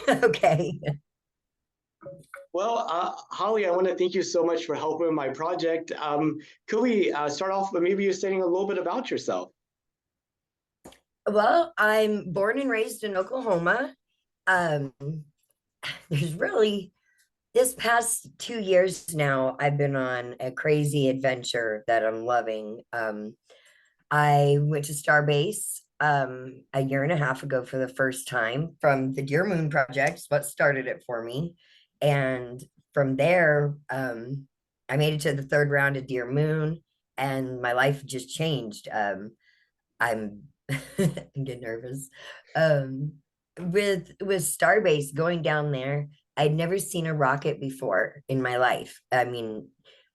Okay. Well, Holly, I want to thank you so much for helping with my project. Could we start off with maybe you saying a little bit about yourself? Well, I'm born and raised in Oklahoma. Um, there's really this past 2 years now, I've been on a crazy adventure that I'm loving. I went to Starbase a year and a half ago for the first time from the Dear Moon Project, what started it for me. And from there, I made it to the third round of Dear Moon, and my life just changed. I'm I'm getting nervous. Um, with Starbase going down there, I'd never seen a rocket before in my life. I mean,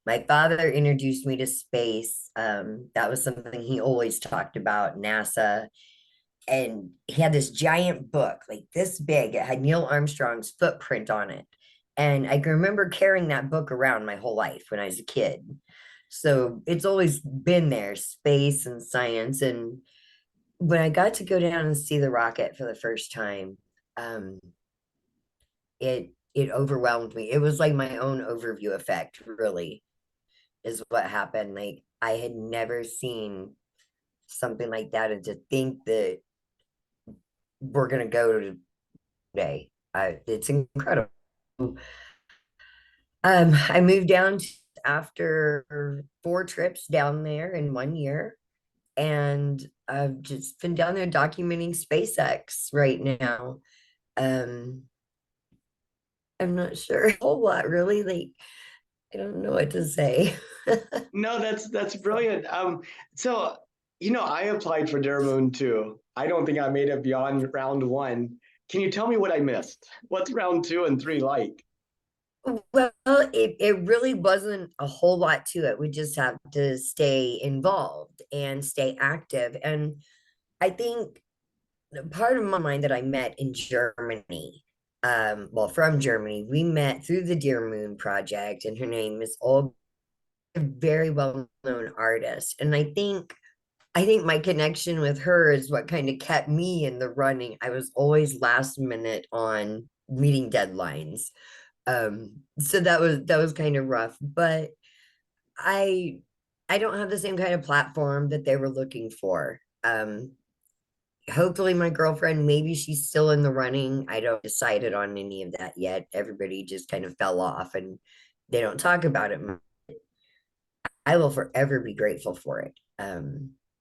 my father introduced me to space. That was something he always talked about, NASA. And he had this giant book, like this big. It had Neil Armstrong's footprint on it. And I can remember carrying that book around my whole life when I was a kid. So it's always been there, space and science. And when I got to go down and see the rocket for the first time, um, it overwhelmed me. It was like my own overview effect, really, is what happened. Like I had never seen something like that, and to think that we're gonna go to today, it's incredible. I moved down after 4 trips down there in 1 year, and I've just been down there documenting SpaceX right now. Um, I'm not sure a whole lot really. Like I don't know what to say. No, that's brilliant. So I applied for Dare Moon too. I don't think I made it beyond round one. Can you tell me what I missed? What's round two and three like? Well, it really wasn't a whole lot to it. We just have to stay involved and stay active. And I think the part of my mind that I met in Germany, well, from Germany, we met through the Dear Moon Project, and her name is Olga, a very well-known artist. And I think my connection with her is what kind of kept me in the running. I was always last minute on meeting deadlines. So that was kind of rough, but I I don't have the same kind of platform that they were looking for. Hopefully my girlfriend, maybe she's still in the running. I don't decided on any of that yet. Everybody just kind of fell off and they don't talk about it. I will forever be grateful for it.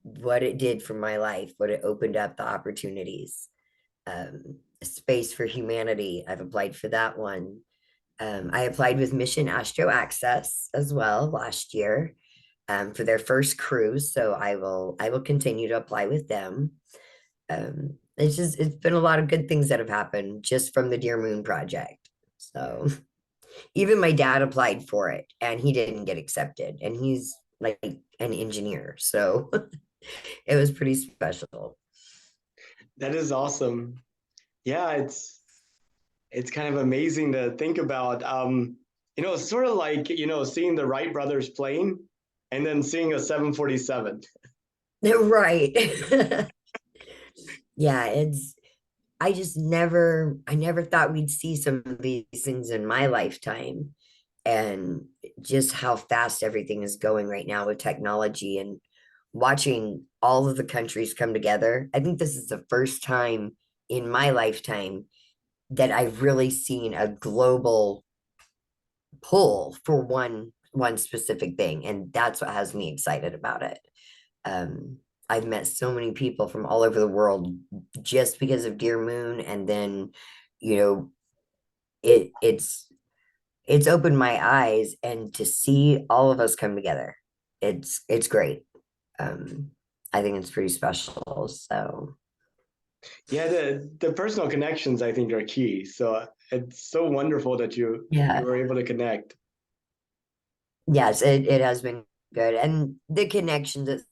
What it did for my life, what it opened up the opportunities. Space for Humanity. I've applied for that one. I applied with Mission Astro Access as well last year for their first cruise. So I will continue to apply with them. It's been a lot of good things that have happened just from the Dear Moon project. So even my dad applied for it and he didn't get accepted, and he's like an engineer. So it was pretty special. That is awesome. Yeah, it's kind of amazing to think about. It's sort of like, seeing the Wright brothers plane and then seeing a 747. Right. Yeah, I never thought we'd see some of these things in my lifetime, and just how fast everything is going right now with technology and watching all of the countries come together. I think this is the first time in my lifetime that I've really seen a global pull for one specific thing, and that's what has me excited about it. Um, I've met so many people from all over the world just because of Dear Moon, and then, you know, it's opened my eyes, and to see all of us come together, it's great. Um, I think it's pretty special. So Yeah, the personal connections I think are key. So it's so wonderful that you yeah, were able to connect. yes, it has been good, and the connections is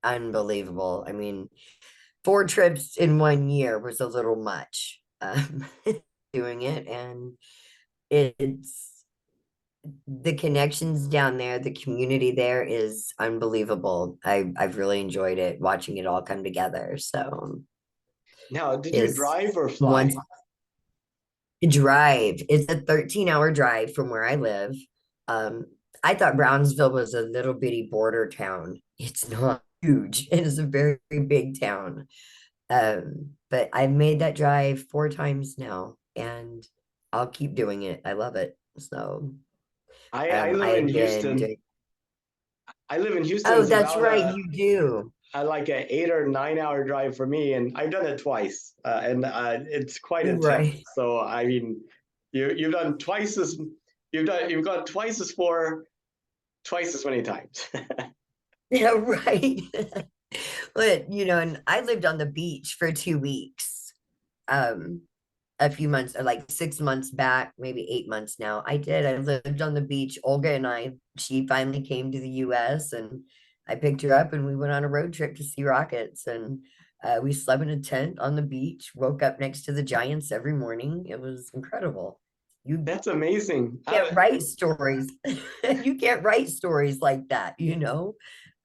unbelievable. I mean, 4 trips in 1 year was a little much. Doing it, and it's the connections down there, the community there is unbelievable. I've really enjoyed it, watching it all come together. So Now, did you is drive or once fly? drive. It's a 13-hour drive from where I live. Um, I thought Brownsville was a little bitty border town. It's not huge. It is a very big town. But I've made that drive 4 times now, and I'll keep doing it. I love it. So, I I live in had been Houston. doing, I live in Houston. oh, It's that's about right, you do. a like an 8 or 9 hour drive for me, and I've done it twice, and it's quite intense. Right. So I mean, you've done twice as you've gone twice as far, twice as many times. Yeah, right. But, and I lived on the beach for 2 weeks. Um, a few months, or like 6 months back, maybe 8 months now. I did. I lived on the beach. Olga and I, she finally came to the US and I picked her up and we went on a road trip to see rockets. And we slept in a tent on the beach, woke up next to the giants every morning. It was incredible. You That's amazing. can't write stories. You can't write stories like that.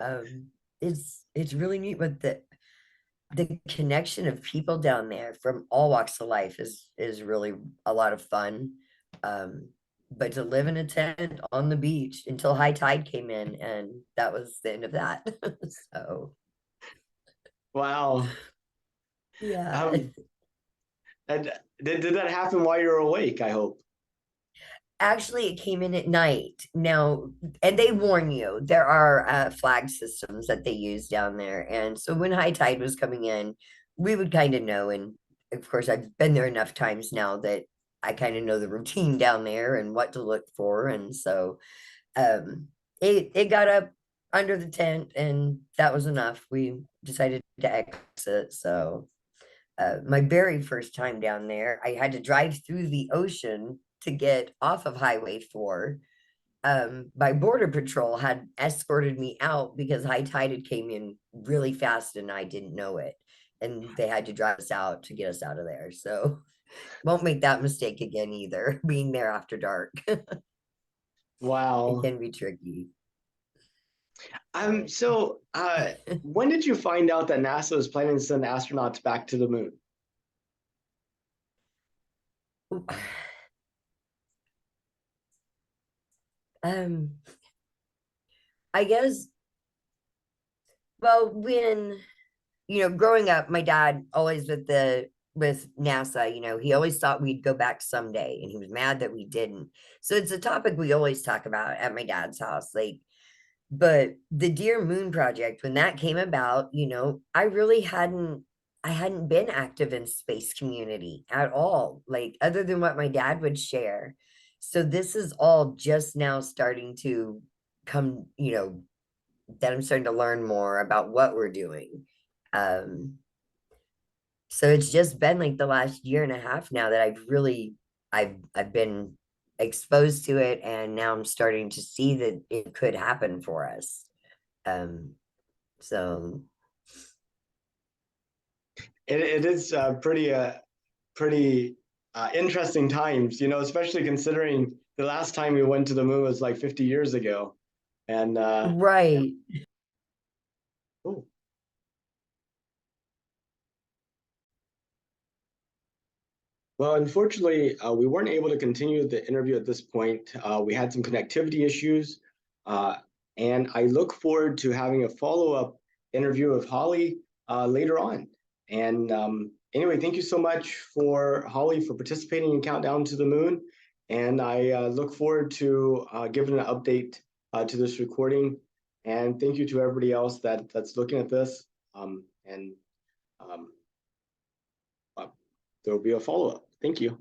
Um, it's really neat what the connection of people down there from all walks of life is really a lot of fun. Um, but to live in a tent on the beach until high tide came in, and that was the end of that. So Wow. yeah. Um, and did that happen while you were awake? I hope. Actually, it came in at night. Now, and they warn you, there are flag systems that they use down there. And so when high tide was coming in, we would kind of know. And of course, I've been there enough times now that I kind of know the routine down there and what to look for. And so um, it got up under the tent, and that was enough. We decided to exit. So my very first time down there, I had to drive through the ocean to get off of Highway 4. My border patrol had escorted me out because high tide had came in really fast and I didn't know it. And they had to drive us out to get us out of there. So won't make that mistake again either, being there after dark. It Wow. can be tricky. So So when did you find out that NASA is planning to send astronauts back to the moon? um I guess, well, when growing up, my dad always with NASA, he always thought we'd go back someday, and he was mad that we didn't. So it's a topic we always talk about at my dad's house. Like, but the Dear Moon project, when that came about, I hadn't been active in space community at all, like other than what my dad would share. So this is all just now starting to come, that I'm starting to learn more about what we're doing. Um, so it's just been like the last year and a half now that I've been exposed to it, and now I'm starting to see that it could happen for us. Um, so It is pretty interesting times, especially considering the last time we went to the moon was like 50 years ago. And right. oh, well, unfortunately, we weren't able to continue the interview at this point. We had some connectivity issues, uh, and I look forward to having a follow-up interview with Holley later on. And anyway, thank you so much for Holley for participating in Countdown to the Moon. And I look forward to giving an update to this recording. And thank you to everybody else that's looking at this. And um, there will be a follow-up. Thank you.